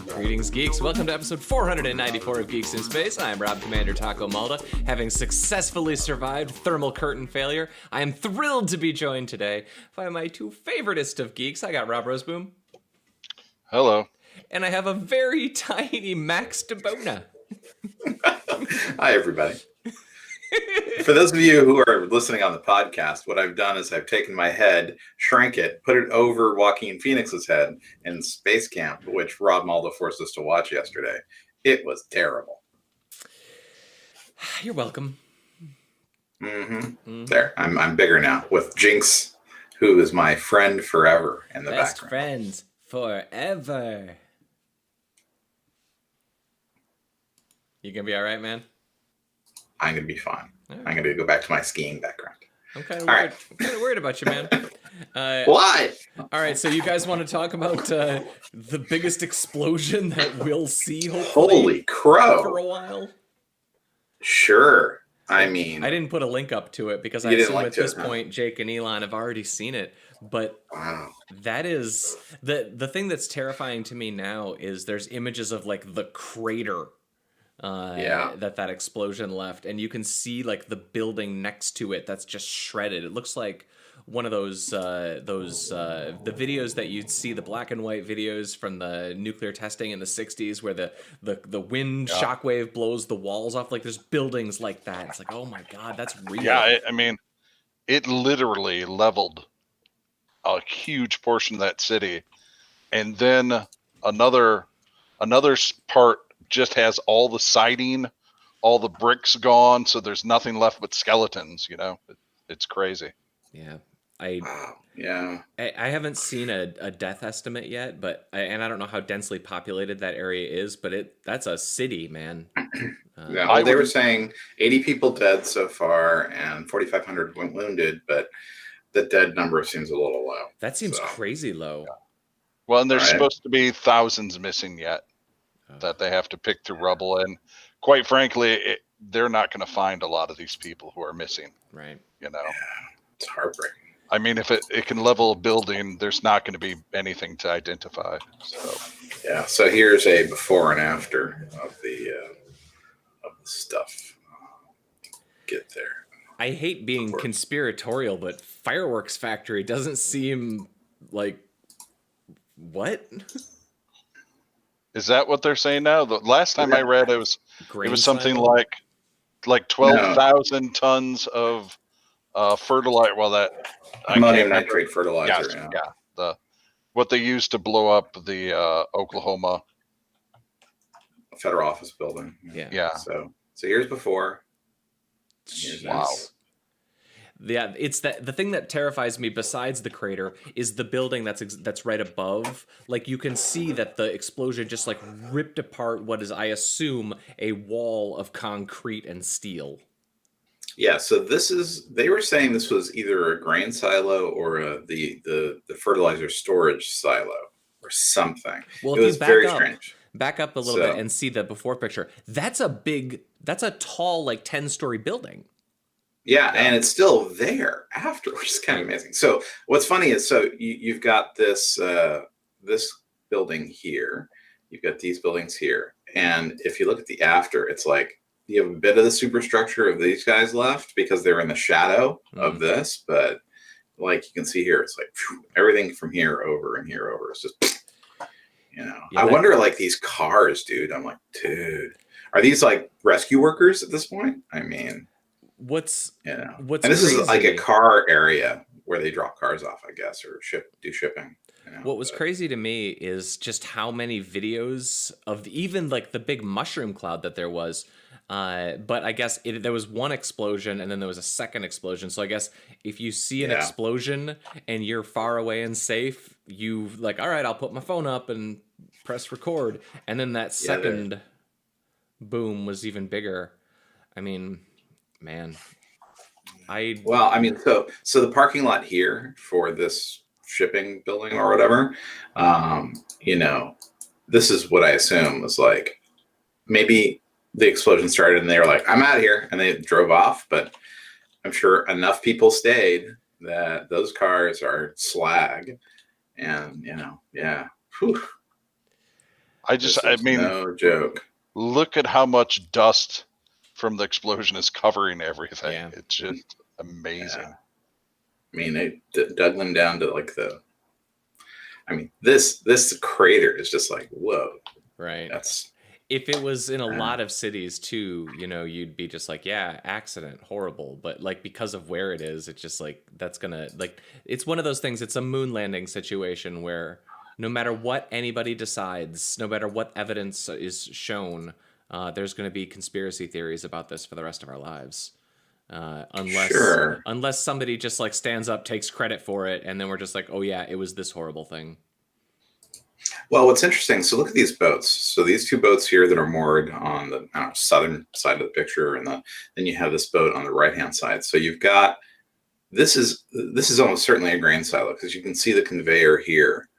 Greetings, geeks. Welcome to episode 494 of Geeks in Space. I'm Rob Commander Taco Malda. Having successfully survived thermal curtain failure, I am thrilled to be joined today by my two favoritist of geeks. I got Rob Roseboom. Hello. And I have a very tiny Max DeBona. Hi, everybody. For those of you who are listening on the podcast, what I've done is I've taken my head, shrank it, put it over Joaquin Phoenix's head in Space Camp, which Rob Malda forced us to watch yesterday. It was terrible. You're welcome. There, I'm bigger now with Jinx, who is my friend forever in the Best background. friends forever. You gonna be all right, man? I'm going to be fine. Right. I'm going to go back to my skiing background. I'm kind of All worried. right. I'm kind of worried about you, man. Why? All right, so you guys want to talk about the biggest explosion that we'll see, hopefully, Holy crow. for a while? Sure. I mean, I didn't put a link up to it because I You didn't assume link at to this it, huh? point Jake and Elon have already seen it. But wow. that is the thing that's terrifying to me now is there's images of like the crater that explosion left, and you can see like the building next to it that's just shredded. It looks like one of those the videos that you'd see, the black and white videos from the nuclear testing in the 60s where the wind shockwave blows the walls off. Like there's buildings like that. It's like, oh my god, that's real. Yeah, I mean, it literally leveled a huge portion of that city, and then another part just has all the siding, all the bricks gone, so there's nothing left but skeletons. You know, it's crazy. Yeah. I haven't seen a death estimate yet, but and I don't know how densely populated that area is, but that's a city, man. They were saying 80 people dead so far and 4,500 went wounded, but the dead number seems a little low. That seems crazy low. Well, and there's supposed to be thousands missing yet that they have to pick through rubble, and quite frankly, they're not going to find a lot of these people who are missing. Right. You know, it's heartbreaking. I mean, if it can level a building, there's not going to be anything to identify. So here's a before and after of the stuff. Get there. I hate being conspiratorial, but Fireworks Factory doesn't seem like what? Is that what they're saying now? The last time I read, it was something silo? like 12,000 tons of fertilizer. Well, that ammonium nitrate fertilizer. What they used to blow up the Oklahoma federal office building. Yeah. So here's before. Here's wow. Yeah, it's the thing that terrifies me besides the crater is the building that's right above. Like you can see that the explosion just like ripped apart what is, I assume, a wall of concrete and steel. Yeah, so they were saying this was either a grain silo or the fertilizer storage silo or something. Well, it was very strange. Back up a little bit and see the before picture. That's a tall, like 10-story building. Yeah, and it's still there after, which is kind of amazing. So what's funny is, you've got this building here, you've got these buildings here, and if you look at the after, it's like you have a bit of the superstructure of these guys left because they're in the shadow of this, but like you can see here, it's like everything from here over and here over. It's just, I wonder, like these cars, dude. I'm like, dude, are these like rescue workers at this point? I mean. What's and this crazy is like a car area where they drop cars off, I guess, or do shipping. What was crazy to me is just how many videos of even like the big mushroom cloud that there was. But I guess there was one explosion and then there was a second explosion. So I guess if you see an explosion and you're far away and safe, you like, all right, I'll put my phone up and press record. And then that second boom was even bigger. I mean, man, so the parking lot here for this shipping building or whatever, this is what I assume was like, maybe the explosion started and they were like, I'm out of here, and they drove off, but I'm sure enough people stayed that those cars are slag, and yeah. Whew, I mean, no joke. look at how much dust from the explosion is covering everything. Yeah. It's just amazing. Yeah. I mean, they dug them down to like this crater is just like, whoa. Right. That's if it was in a lot of cities too, you'd be just like, yeah, accident, horrible. But like, because of where it is, it's just like, that's gonna, like, it's one of those things. It's a moon landing situation where no matter what anybody decides, no matter what evidence is shown, there's going to be conspiracy theories about this for the rest of our lives. Unless somebody just like stands up, takes credit for it, and then we're just like, oh yeah, it was this horrible thing. Well, what's interesting, so look at these boats. So these two boats here that are moored on the southern side of the picture, and then you have this boat on the right-hand side. So you've got, this is almost certainly a grain silo, because you can see the conveyor here,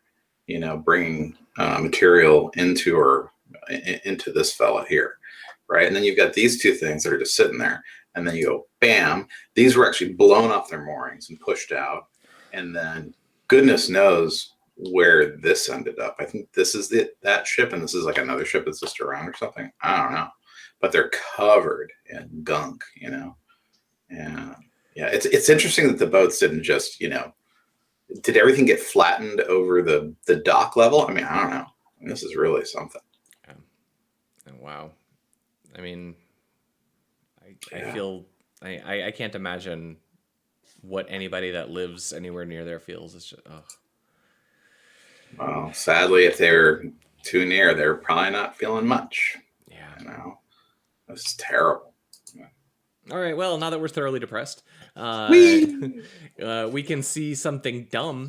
bringing material into this fella here, right? And then you've got these two things that are just sitting there, and then you go, bam, these were actually blown off their moorings and pushed out, and then goodness knows where this ended up. I think this is that ship, and this is like another ship that's just around or something. I don't know, but they're covered in gunk, and yeah, it's interesting that the boats didn't just, did everything get flattened over the dock level? I mean, I don't know. I mean, this is really something. Yeah. Wow. I mean, I feel I can't imagine what anybody that lives anywhere near there feels. It's just, oh. Well, sadly, if they're too near, they're probably not feeling much. Yeah. It's terrible. Yeah. All right. Well, now that we're thoroughly depressed, we can see something dumb.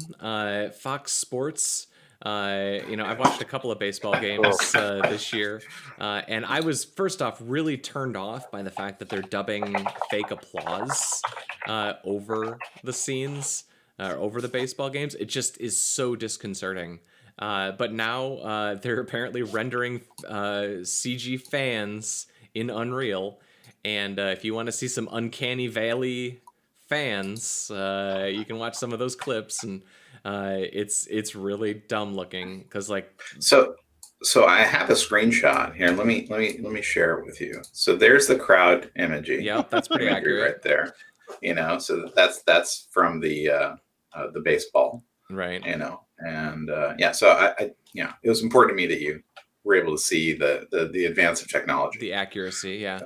Fox Sports. I've watched a couple of baseball games this year, and I was first off really turned off by the fact that they're dubbing fake applause over the scenes. Over the baseball games. It just is so disconcerting. But now they're apparently rendering CG fans in Unreal. And if you want to see some Uncanny Valley fans, you can watch some of those clips. And it's really dumb looking because So I have a screenshot here. Let me share it with you. So there's the crowd imagery. Yep, that's pretty accurate right there. So that's from the baseball, right? And so I it was important to me that you were able to see the advance of technology, the accuracy. Yeah.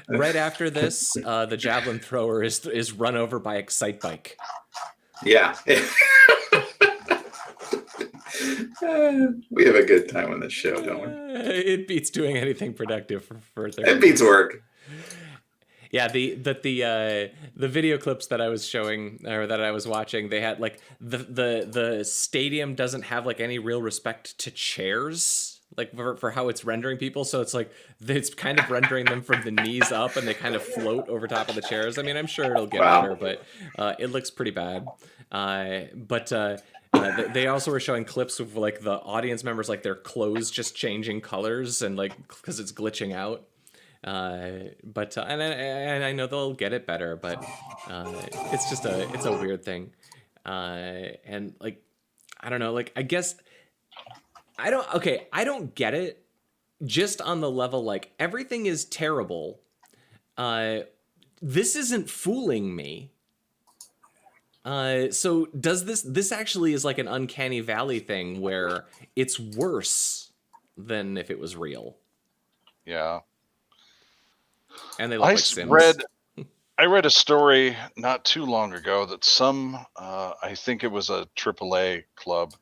Right after this, the javelin thrower is run over by Excite Bike. Yeah. We have a good time on this show, don't we? It beats doing anything productive for 30 It beats work. Yeah, the video clips that I was showing or that I was watching, they had like the stadium doesn't have like any real respect to chairs, like for how it's rendering people. So it's like it's kind of rendering them from the knees up, and they kind of float over top of the chairs. I mean, I'm sure it'll get better, but it looks pretty bad. They also were showing clips of like the audience members, like their clothes just changing colors and like because it's glitching out. And I know they'll get it better, but it's a weird thing. And like, I don't know, like, I guess I don't get it just on the level, like everything is terrible. This isn't fooling me. So does this actually is like an Uncanny Valley thing where it's worse than if it was real? Yeah. And they look like Sims. I read a story not too long ago that I think it was a AAA club.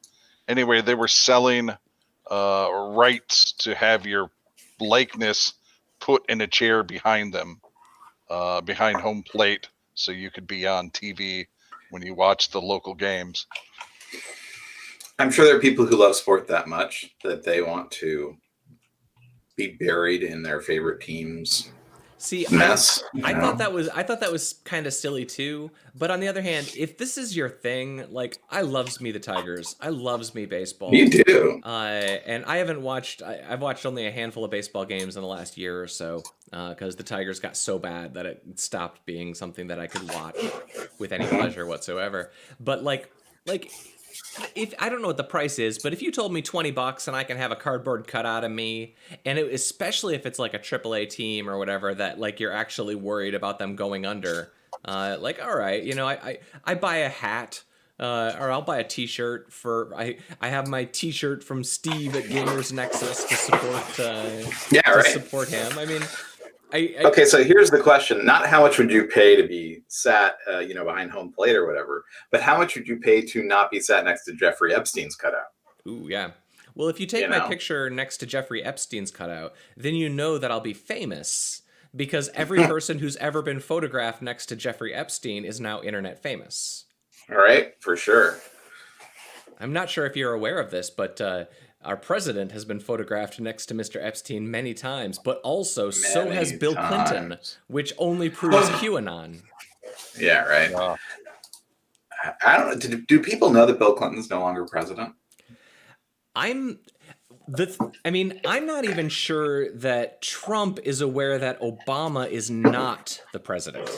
Anyway, they were selling rights to have your likeness put in a chair behind them, behind home plate, so you could be on TV when you watch the local games. I'm sure there are people who love sport that much that they want to be buried in their favorite teams. See, mess. I thought that was kind of silly too. But on the other hand, if this is your thing, like I loves me the Tigers, I loves me baseball. You do. And I haven't watched. I've watched only a handful of baseball games in the last year or so because the Tigers got so bad that it stopped being something that I could watch with any pleasure whatsoever. But like. If I don't know what the price is, but if you told me $20 and I can have a cardboard cutout of me, and especially if it's like a AAA team or whatever that like you're actually worried about them going under, like all right, you know, I buy a hat. Or I'll buy a T-shirt for I have my T-shirt from Steve at Gamers Nexus to support support him. I mean, okay, so here's the question: not how much would you pay to be sat, behind home plate or whatever, but how much would you pay to not be sat next to Jeffrey Epstein's cutout? Ooh, yeah. Well, if you take my picture next to Jeffrey Epstein's cutout, then you know that I'll be famous because every person who's ever been photographed next to Jeffrey Epstein is now internet famous. All right, for sure. I'm not sure if you're aware of this, but our president has been photographed next to Mr. Epstein many times, but also so has Bill Clinton, which only proves QAnon. Yeah, right. I don't know. Do people know that Bill Clinton's no longer president? I'm not even sure that Trump is aware that Obama is not the president.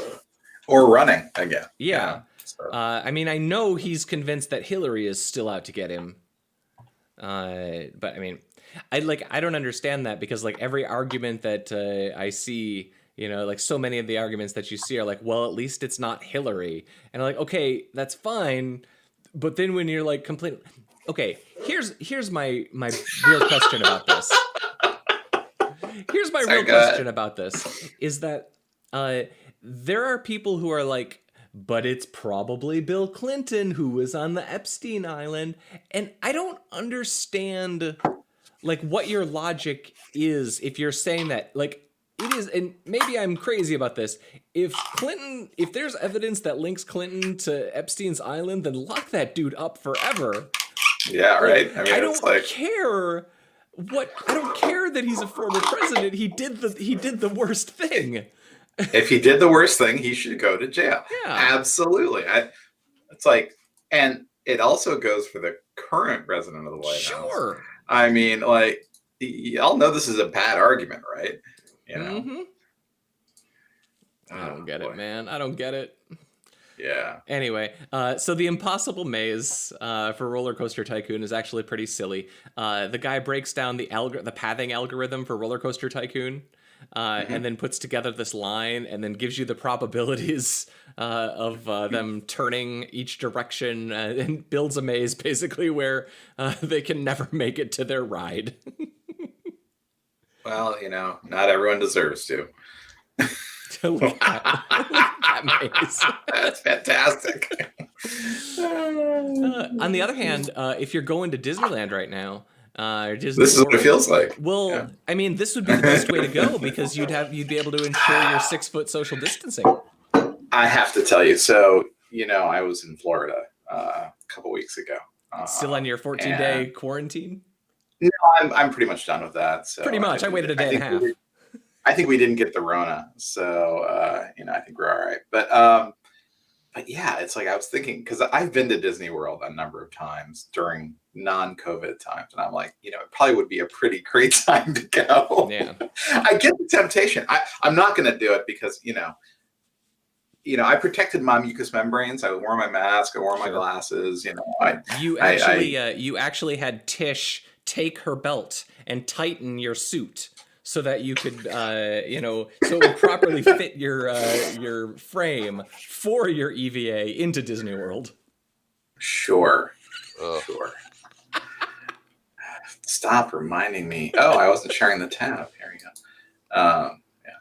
Or running again. Yeah. So. I know he's convinced that Hillary is still out to get him. But I mean, I don't understand that because like every argument that I see, you know, like so many of the arguments that you see are like, well, at least it's not Hillary. And I'm like, okay, that's fine. But then when you're like complaining, okay, here's my real question about this. Here's my real question about this is that there are people who are like, but it's probably Bill Clinton who was on the Epstein Island. And I don't understand like what your logic is if you're saying that. Like it is, and maybe I'm crazy about this. If there's evidence that links Clinton to Epstein's Island, then lock that dude up forever. Yeah, right. I mean, I don't care that he's a former president. He did the worst thing. If he did the worst thing, he should go to jail. Yeah, absolutely. It's like, and it also goes for the current president of the White House. Sure. I mean, like, y'all know this is a bad argument, right? You know. Mm-hmm. I don't get it, man. I don't get it. Yeah. Anyway, so the impossible maze for Roller Coaster Tycoon is actually pretty silly. The guy breaks down the pathing algorithm for Roller Coaster Tycoon. And then puts together this line and then gives you the probabilities of them turning each direction and builds a maze basically where they can never make it to their ride. Well, you know, not everyone deserves to. Look at that maze. That's fantastic. On the other hand, if you're going to Disneyland right now, this is what it feels like. Well, yeah. I mean, this would be the best way to go because you'd be able to ensure your 6-foot social distancing. I have to tell you, so you know, I was in Florida a couple weeks ago. Still on your 14-day quarantine? No, I'm pretty much done with that. So pretty much, I waited a day and a half. I think we didn't get the Rona, so I think we're all right. But yeah, it's like I was thinking because I've been to Disney World a number of times during non-COVID times, and I'm like, you know, it probably would be a pretty great time to go. Yeah, I get the temptation. I'm not going to do it because you know, I protected my mucous membranes. I wore my mask. I wore my glasses. You know, you actually had Tish take her belt and tighten your suit so that you could, so it would properly fit your frame for your EVA into Disney World. Sure. Sure. Stop reminding me. Oh, I wasn't sharing the tab. Here we go. Yeah.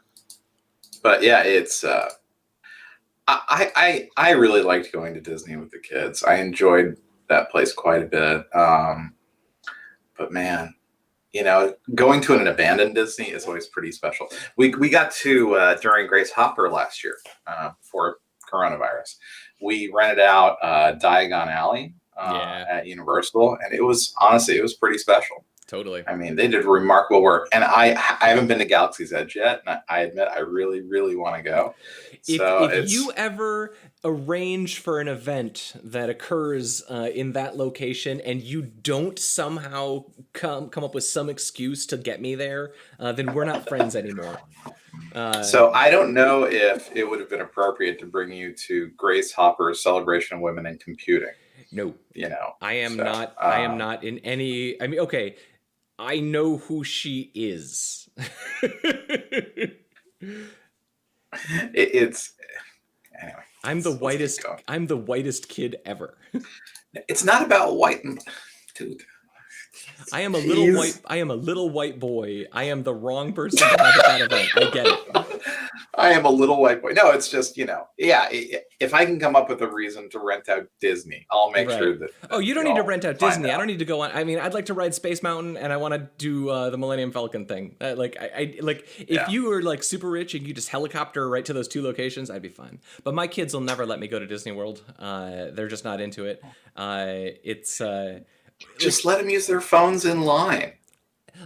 But yeah, it's. I really liked going to Disney with the kids. I enjoyed that place quite a bit. But man, you know, going to an abandoned Disney is always pretty special. We got to during Grace Hopper last year before coronavirus. We rented out Diagon Alley at Universal, and it was honestly pretty special. Totally. I mean, they did remarkable work, and I haven't been to Galaxy's Edge yet, and I admit I really, really want to go. So If you ever arrange for an event that occurs in that location and you don't somehow come up with some excuse to get me there, then we're not friends anymore. So I don't know if it would have been appropriate to bring you to Grace Hopper's Celebration of Women in Computing. No, you know, I am not. I am not in any. I mean, okay, I know who she is. It's anyway. I'm the whitest kid ever. It's not about white, dude. I am a little white. I am a little white boy. I am the wrong person to have at that event. I get it. I am a little white boy. No, it's just, yeah. If I can come up with a reason to rent out Disney, I'll make sure that. Oh, you don't need to rent out Disney. I don't need to go on. I mean, I'd like to ride Space Mountain, and I want to do the Millennium Falcon thing. If you were like super rich and you just helicopter right to those two locations, I'd be fine. But my kids will never let me go to Disney World. They're just not into it. Just let them use their phones in line.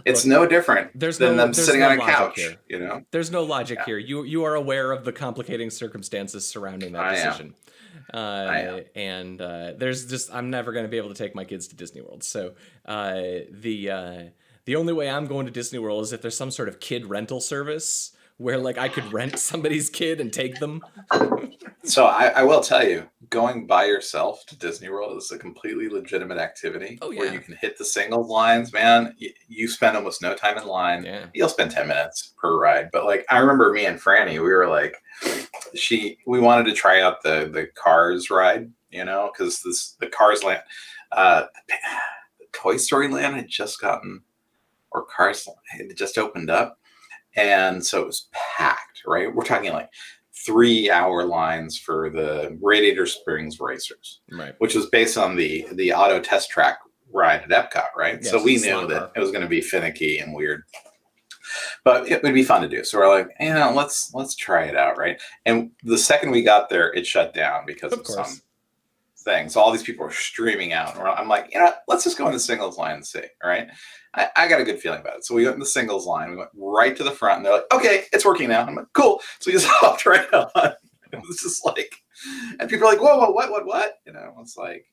It's no different than them sitting on a couch. Here. There's no logic here. You are aware of the complicating circumstances surrounding that decision. I am. And there's just I'm never going to be able to take my kids to Disney World. So the only way I'm going to Disney World is if there's some sort of kid rental service where like I could rent somebody's kid and take them. So I will tell you, going by yourself to Disney World is a completely legitimate activity. Oh, yeah. Where you can hit the singles lines, man. You spend almost no time in line. Yeah. You'll spend 10 minutes per ride. But like, I remember me and Franny, we were like, we wanted to try out the Cars ride, because the Cars land, the Toy Story land had just gotten, or Cars had just opened up. And so it was packed, right? We're talking like 3-hour lines for the Radiator Springs Racers, right? Which was based on the auto test track ride at Epcot, right? Yeah, so we knew that it was going to be finicky and weird, but it would be fun to do. So we're like, let's try it out, right? And the second we got there, it shut down because of some thing. So all these people were streaming out. And I'm like, let's just go in the singles line and see, all right? I got a good feeling about it. So we went in the singles line. We went right to the front, and they're like, okay, it's working now. I'm like, cool. So we just hopped right on. It was just like, and people are like, whoa, what? It's like,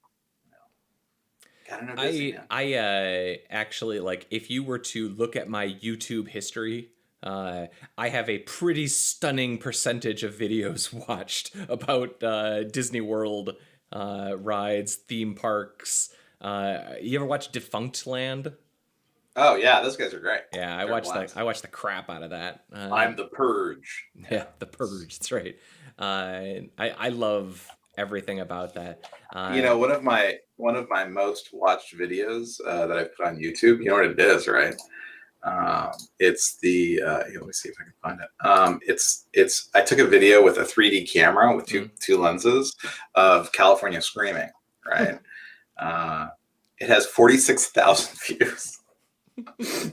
gotta know Disney now. I actually, like, if you were to look at my YouTube history, I have a pretty stunning percentage of videos watched about Disney World rides, theme parks. You ever watch Defunct Land? Oh yeah, those guys are great. Yeah, I watched the crap out of that. I'm the Purge. Yeah, the Purge. That's right. I love everything about that. One of my most watched videos that I put on YouTube. You know what it is, right? It's the let me see if I can find it. It's I took a video with a 3D camera with two lenses of California Screaming, right? It has 46,000 views.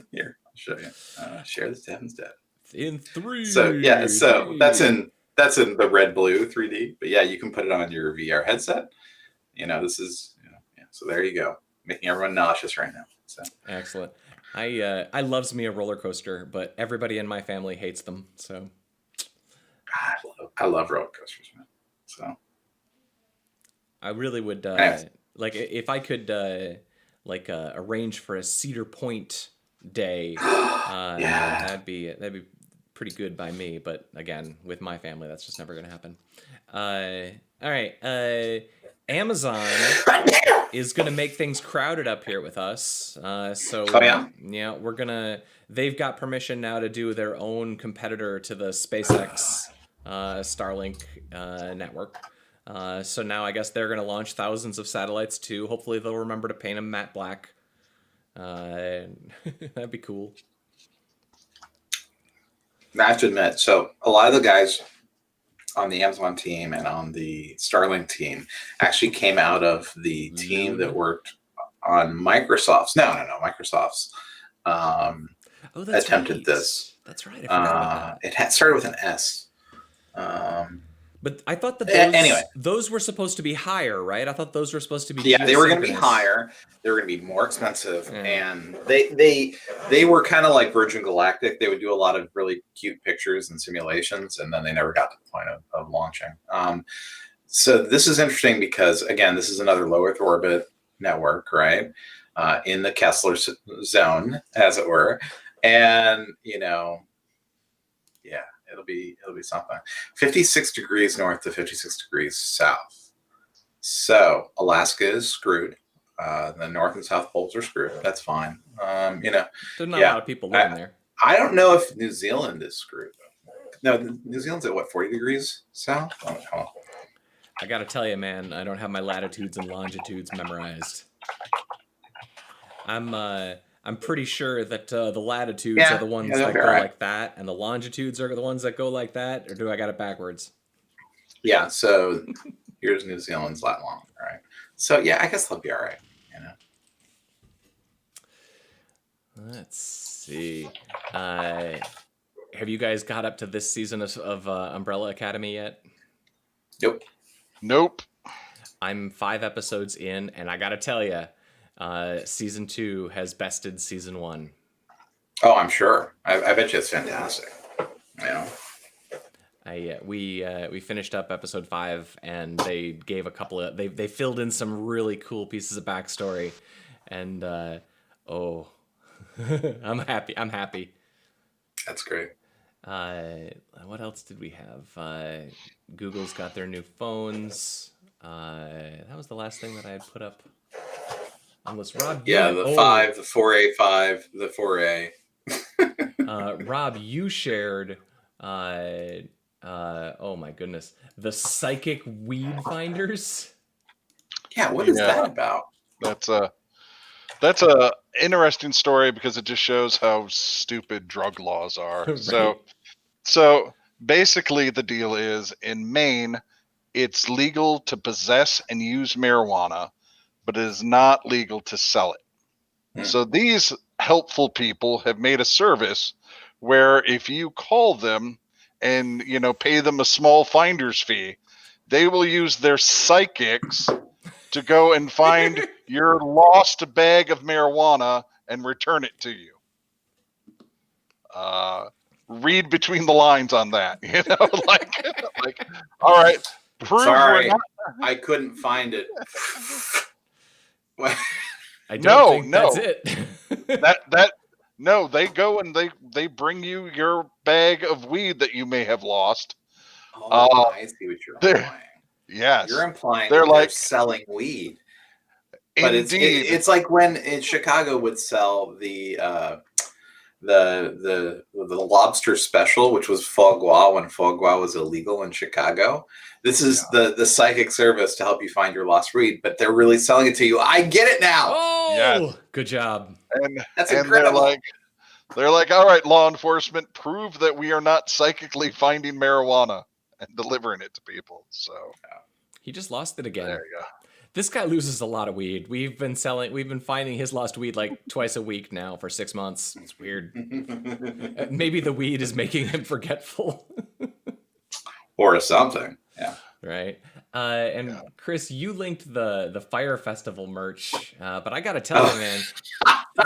Here, I'll show you. Share this to Heaven's Dead. In 3D. So yeah, that's in the red blue 3D. But yeah, you can put it on your VR headset. This is so there you go, making everyone nauseous right now. So excellent. I loves me a roller coaster, but everybody in my family hates them. So I love roller coasters, man. So I really would like if I could arrange for a Cedar Point day. Yeah, that'd be pretty good by me. But again, with my family, that's just never gonna happen. All right. Amazon is going to make things crowded up here with us. They've got permission now to do their own competitor to the SpaceX StarLink network. So now I guess they're going to launch thousands of satellites too. Hopefully they'll remember to paint them matte black. That'd be cool. I have to admit, so a lot of the guys on the Amazon team and on the StarLink team actually came out of the team that worked on Microsoft's. Microsoft's attempted right. this. That's right. I forgot about that. It had started with an S. But I thought that Anyway. those were supposed to be higher, right? I thought those were supposed to be they were going to be geosynchronous. higher. They were going to be more expensive, and they were kind of like Virgin Galactic. They would do a lot of really cute pictures and simulations, and then they never got to the point of launching. So this is interesting because, again, this is another low Earth orbit network, right? In the Kessler zone, as it were, and yeah, it'll be something. 56 degrees north to 56 degrees south. So Alaska is screwed. The North and South poles are screwed. That's fine. There's not a lot of people living there. I don't know if New Zealand is screwed. No, New Zealand's at what, 40 degrees south? Oh. I gotta tell you, man, I don't have my latitudes and longitudes memorized. I'm pretty sure that the latitudes are the ones that go like that, and the longitudes are the ones that go like that, or do I got it backwards? Yeah, so here's New Zealand's lat long, right? So yeah, I guess they'll be all right, Let's see. Have you guys got up to this season of Umbrella Academy yet? Nope. I'm 5 episodes in, and I gotta tell you, season 2 has bested season 1. Oh, I'm sure. I bet you it's fantastic. We finished up episode 5, and they gave a couple of they filled in some really cool pieces of backstory, and I'm happy. That's great. What else did we have? Google's got their new phones. That was the last thing that I had put up. Unless Rob, the 5, the 4A5, the 4A. Rob, you shared. Oh my goodness, the psychic weed finders. Yeah, what is that about? That's a interesting story because it just shows how stupid drug laws are. Right. So basically the deal is in Maine, it's legal to possess and use marijuana, but it is not legal to sell it. So these helpful people have made a service where if you call them and pay them a small finder's fee, they will use their psychics to go and find your lost bag of marijuana and return it to you. Read between the lines on that, like all right, prove sorry, I couldn't find it. I don't think that's it. No, they go and they bring you your bag of weed that you may have lost. I see what you're implying. Yes, you're implying they're like selling weed. But indeed. It's like when in Chicago would sell the lobster special, which was foie gras when foie gras was illegal in Chicago. This is the psychic service to help you find your lost weed, but they're really selling it to you. I get it now. Oh, yes. Good job. And that's incredible. They're like, all right, law enforcement, prove that we are not psychically finding marijuana and delivering it to people. So he just lost it again. There you go. This guy loses a lot of weed. We've been finding his lost weed like twice a week now for 6 months. It's weird. Maybe the weed is making him forgetful. Or something. Yeah. Right. And Chris, you linked the Fire Festival merch, but I gotta tell you, man.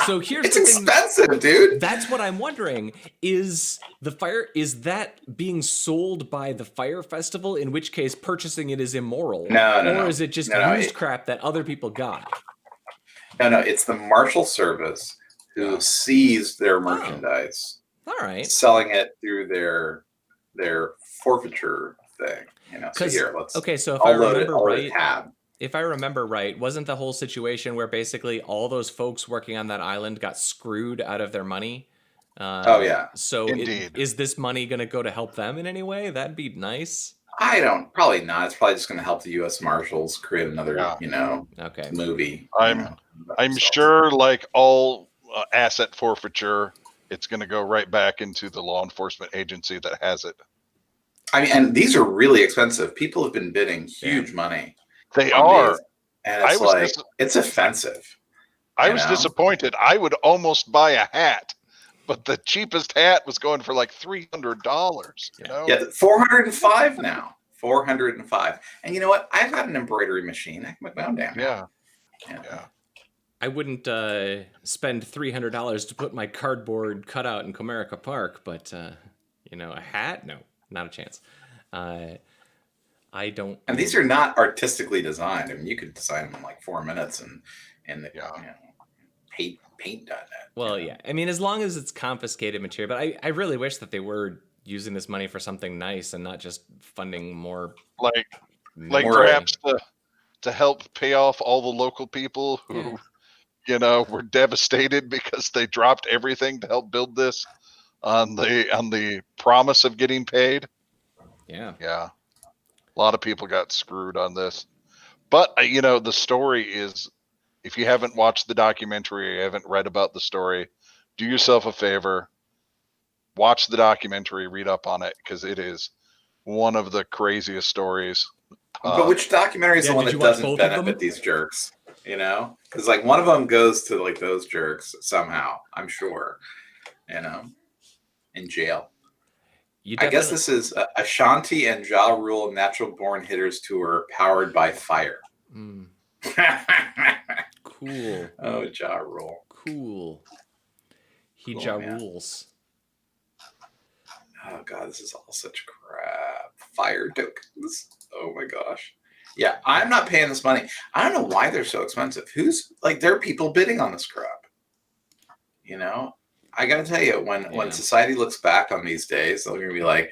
So here's it's expensive, dude. That's what I'm wondering. Is that being sold by the Fire Festival? In which case, purchasing it is immoral. No. Or is it just used crap that other people got? No. It's the Marshal Service who seized their merchandise. All right. Selling it through their forfeiture thing. So here, so if I remember right, wasn't the whole situation where basically all those folks working on that island got screwed out of their money? So is this money going to go to help them in any way? That'd be nice. Probably not. It's probably just going to help the U.S. Marshals create another, movie. I'm sure, like all asset forfeiture, it's going to go right back into the law enforcement agency that has it. I mean, and these are really expensive. People have been bidding huge money. They are. These, and it's offensive. I was disappointed. I would almost buy a hat, but the cheapest hat was going for like $300. Yeah, $405 now. 405. And you know what? I've got an embroidery machine. I can make my own damn hat. Yeah. I wouldn't spend $300 to put my cardboard cutout in Comerica Park, but a hat? No, not a chance. I don't. And these are not artistically designed. I mean, you could design them in like 4 minutes and paint done that. Well, yeah. I mean, as long as it's confiscated material, but I really wish that they were using this money for something nice and not just funding more. Like perhaps to help pay off all the local people who, were devastated because they dropped everything to help build this on the promise of getting paid. Yeah. Yeah. A lot of people got screwed on this. But, the story is, if you haven't watched the documentary, or you haven't read about the story, do yourself a favor, watch the documentary, read up on it, because it is one of the craziest stories. But which documentary is the one that doesn't benefit these jerks? Because like one of them goes to like those jerks somehow, I'm sure, in jail. I guess this is Ashanti and Ja Rule Natural Born Hitters Tour powered by fire. Mm. Cool. Oh, Ja Rule. Cool. Ja rules. Oh God, this is all such crap. Fire tokens. Oh my gosh. Yeah, I'm not paying this money. I don't know why they're so expensive. There are people bidding on this crap. I got to tell you, when society looks back on these days, they're going to be like,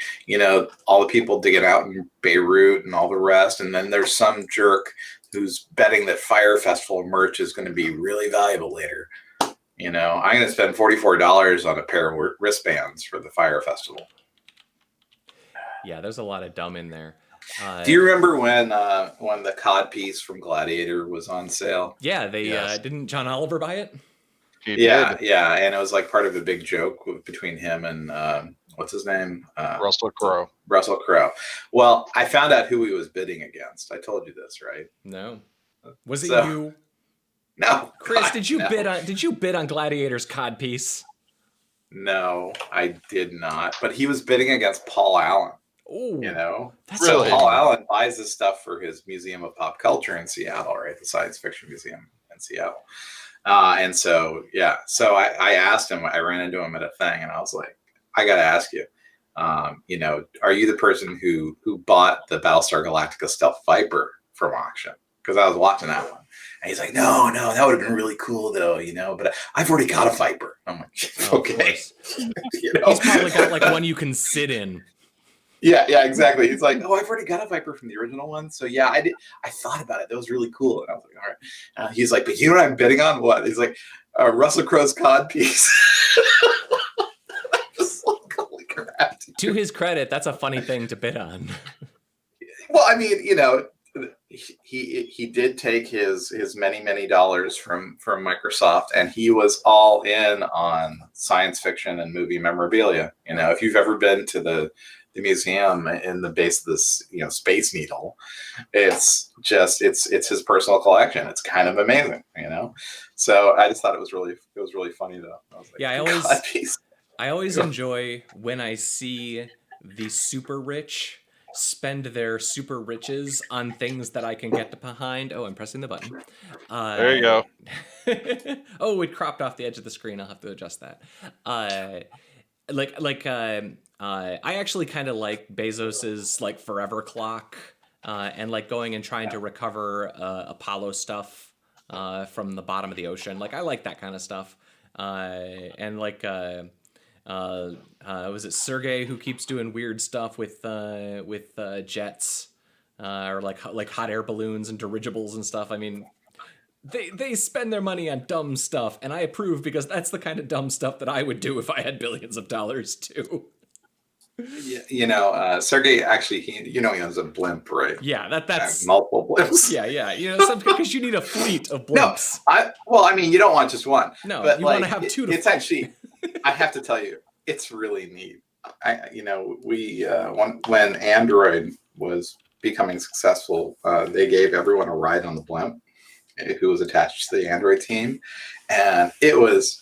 all the people digging out in Beirut and all the rest. And then there's some jerk who's betting that Fire Festival merch is going to be really valuable later. I'm going to spend $44 on a pair of wristbands for the Fire Festival. Yeah, there's a lot of dumb in there. Do you remember when the cod piece from Gladiator was on sale? Yeah, they didn't John Oliver buy it? Yeah, and it was like part of a big joke between him and what's his name? Russell Crowe. Russell Crowe. Well, I found out who he was bidding against. I told you this, right? No. Was it you? No. Chris, God, did you bid on Gladiator's cod piece? No, I did not. But he was bidding against Paul Allen. Oh, that's really? So Paul Allen buys this stuff for his Museum of Pop Culture in Seattle, right? The Science Fiction Museum in Seattle. And so I asked him, I ran into him at a thing and I was like, I got to ask you, are you the person who bought the Battlestar Galactica Stealth Viper from auction? Because I was watching that one. And he's like, no, that would have been really cool though, but I've already got a Viper. I'm like, okay. He's probably got like one you can sit in. Yeah, exactly. He's like, I've already got a Viper from the original one. So yeah, I thought about it. That was really cool. And I was like, all right. He's like, but you know what I'm bidding on? What? He's like, Russell Crowe's cod piece. I'm just like, holy crap. To his credit, that's a funny thing to bid on. Well, I mean, he did take his many dollars from Microsoft, and he was all in on science fiction and movie memorabilia. If you've ever been to the museum in the base of this Space Needle, it's his personal collection. It's kind of amazing, so I just thought it was really funny though. I was like, I always enjoy when I see the super rich spend their super riches on things that I can get behind. Oh, I'm pressing the button. There you go. Oh, it cropped off the edge of the screen. I'll have to adjust that. I actually kind of like Bezos's like forever clock, and like going and trying to recover Apollo stuff from the bottom of the ocean. Like I like that kind of stuff. And like was it Sergey who keeps doing weird stuff with jets, or like hot air balloons and dirigibles and stuff? I mean, they spend their money on dumb stuff, and I approve because that's the kind of dumb stuff that I would do if I had billions of dollars too. Sergey actually, he owns a blimp, right? Yeah, that's multiple blimps. Yeah, because you need a fleet of blimps. No, you don't want just one. No, but you want to have two. It's actually, I have to tell you, it's really neat. When Android was becoming successful, they gave everyone a ride on the blimp who was attached to the Android team, and it was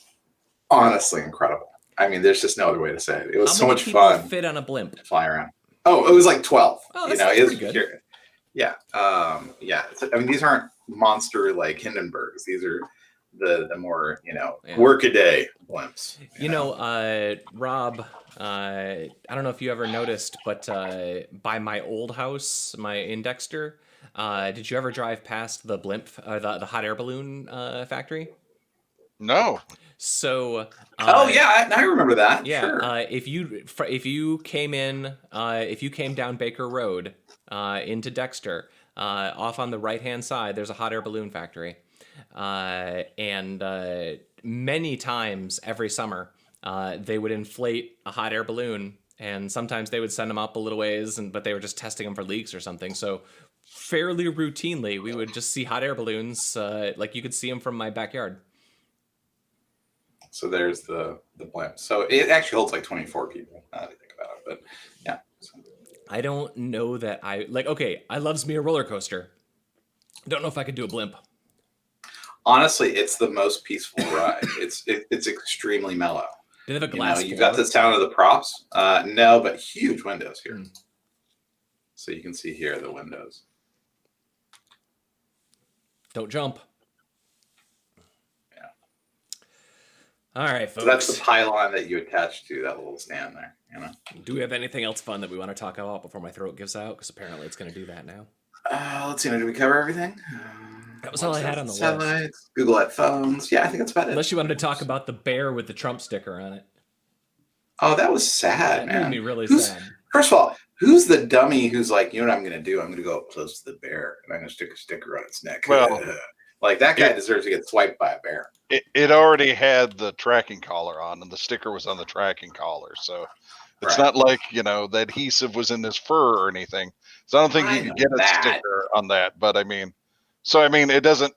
honestly incredible. I mean, there's just no other way to say it. It was so much fun. Fit on a blimp? To fly around. Oh, it was like 12. Oh, You that's, know, that's it pretty was, good. yeah. Yeah. I mean, these aren't monster like Hindenburgs. These are the more, work-a-day blimps. You know, Rob, I don't know if you ever noticed, but by my old house, in Dexter, did you ever drive past the blimp, the hot air balloon factory? No. So. Oh yeah, I remember that. Yeah, Sure. if you came in, if you came down Baker Road into Dexter, off on the right hand side, there's a hot air balloon factory, and many times every summer, they would inflate a hot air balloon, and sometimes they would send them up a little ways, but they were just testing them for leaks or something. So fairly routinely, we would just see hot air balloons, like you could see them from my backyard. So there's the blimp. So it actually holds like 24 people. Now that I think about it, but yeah. So. I don't know that I like. Okay, I loves me a roller coaster. Don't know if I could do a blimp. Honestly, it's the most peaceful ride. It's extremely mellow. Do they have a glass? You got the sound of the props. No, but huge windows here. So you can see here the windows. Don't jump. All right, folks. So that's the pylon that you attach to that little stand there. Do we have anything else fun that we want to talk about before my throat gives out? Because apparently it's going to do that now. Let's see. Did we cover everything? That was all I had on the list. Google headphones. Yeah, I think that's about it. Unless you wanted to talk about the bear with the Trump sticker on it. Oh, that was sad, man. That made me really sad. First of all, who's the dummy who's like, you know what I'm going to do? I'm going to go up close to the bear and I'm going to stick a sticker on its neck. Well, like that guy deserves to get swiped by a bear. It already had the tracking collar on, and the sticker was on the tracking collar. So it's not like, the adhesive was in his fur or anything. So I don't think you could get a sticker on that. But it doesn't,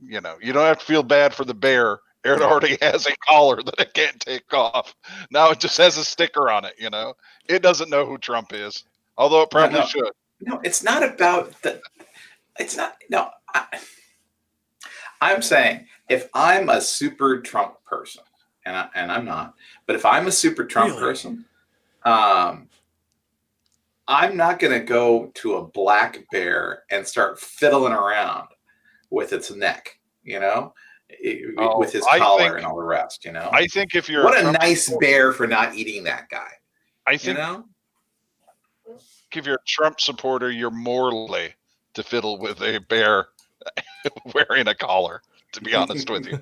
you don't have to feel bad for the bear. It already has a collar that it can't take off. Now it just has a sticker on it, It doesn't know who Trump is, although it probably should. No, it's not about it's not, no. I'm saying if I'm a super Trump person, and I'm not, but if I'm a super Trump person, I'm not going to go to a black bear and start fiddling around with its neck, with his collar and all the rest, I think if you're what a nice bear for not eating that guy. I think if you're a Trump supporter, you're more likely to fiddle with a bear wearing a collar, to be honest with you.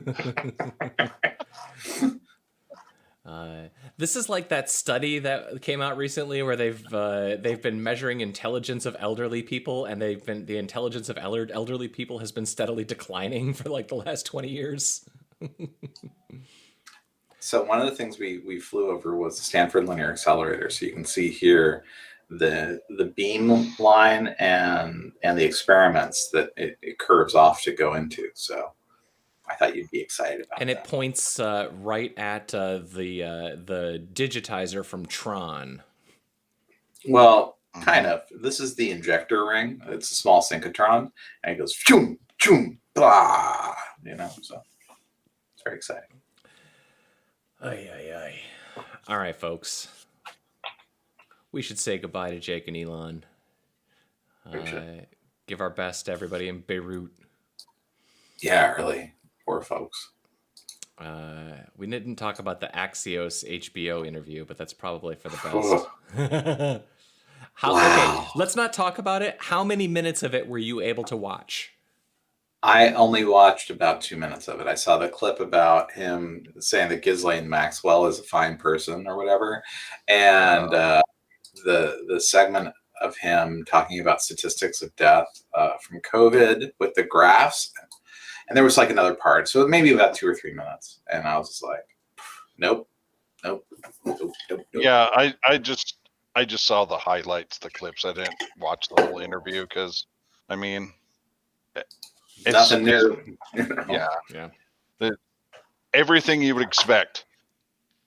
This is like that study that came out recently where they've been measuring intelligence of elderly people, and the intelligence of elderly people has been steadily declining for like the last 20 years. So one of the things we flew over was the Stanford Linear Accelerator. So you can see here the beam line and the experiments that it curves off to go into. So I thought you'd be excited about and that. And it points right at the digitizer from Tron. Well, kind of. This is the injector ring. It's a small synchrotron, and it goes choom, choom, blah. So it's very exciting. Ay. All right, folks. We should say goodbye to Jake and Elon. Give our best to everybody in Beirut. Yeah, really. Poor folks. We didn't talk about the Axios HBO interview, but that's probably for the best. Okay, let's not talk about it. How many minutes of it were you able to watch? I only watched about 2 minutes of it. I saw the clip about him saying that Ghislaine Maxwell is a fine person or whatever. And the segment of him talking about statistics of death from COVID with the graphs. And there was like another part. So maybe about 2 or 3 minutes. And I was just like, nope. Yeah, I just saw the highlights, the clips. I didn't watch the whole interview because, it's nothing new. Yeah. Everything you would expect.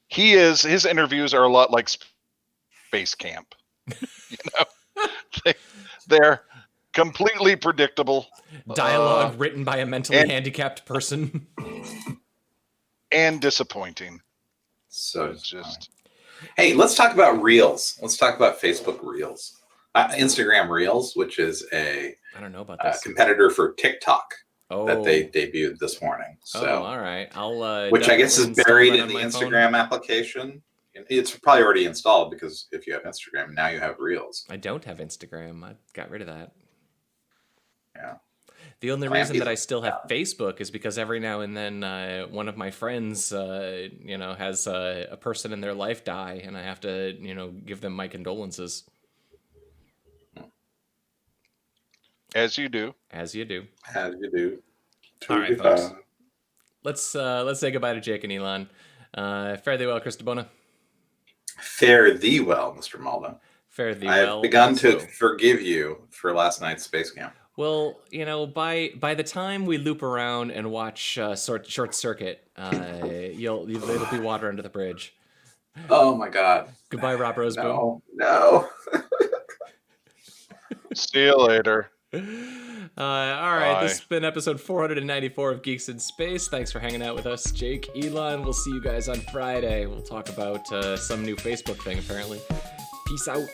His interviews are a lot like Space Camp. They're completely predictable. Dialogue written by a mentally handicapped person. And disappointing. So it's just... Hey, let's talk about Reels. Let's talk about Facebook Reels. Instagram Reels, which is I don't know about this. competitor for TikTok that they debuted this morning. So, all right. I'll which I guess is buried in the Instagram phone. application. It's probably already installed because if you have Instagram, now you have Reels. I don't have Instagram. I got rid of that. Yeah. The only reason that I still have Facebook is because every now and then one of my friends, has a person in their life die, and I have to, give them my condolences. As you do. All right, folks. Let's say goodbye to Jake and Elon. Fare thee well, Chris DeBona. Fare thee well, Mr. Maldo. Fare thee well. I've begun to forgive you for last night's space camp. Well, by the time we loop around and watch Short Circuit, it'll be water under the bridge. Oh my God! Goodbye, Rob Roseboom. No. See you later. All right, this has been episode 494 of Geeks in Space. Thanks for hanging out with us, Jake, Elon. We'll see you guys on Friday. We'll talk about some new Facebook thing, apparently. Peace out.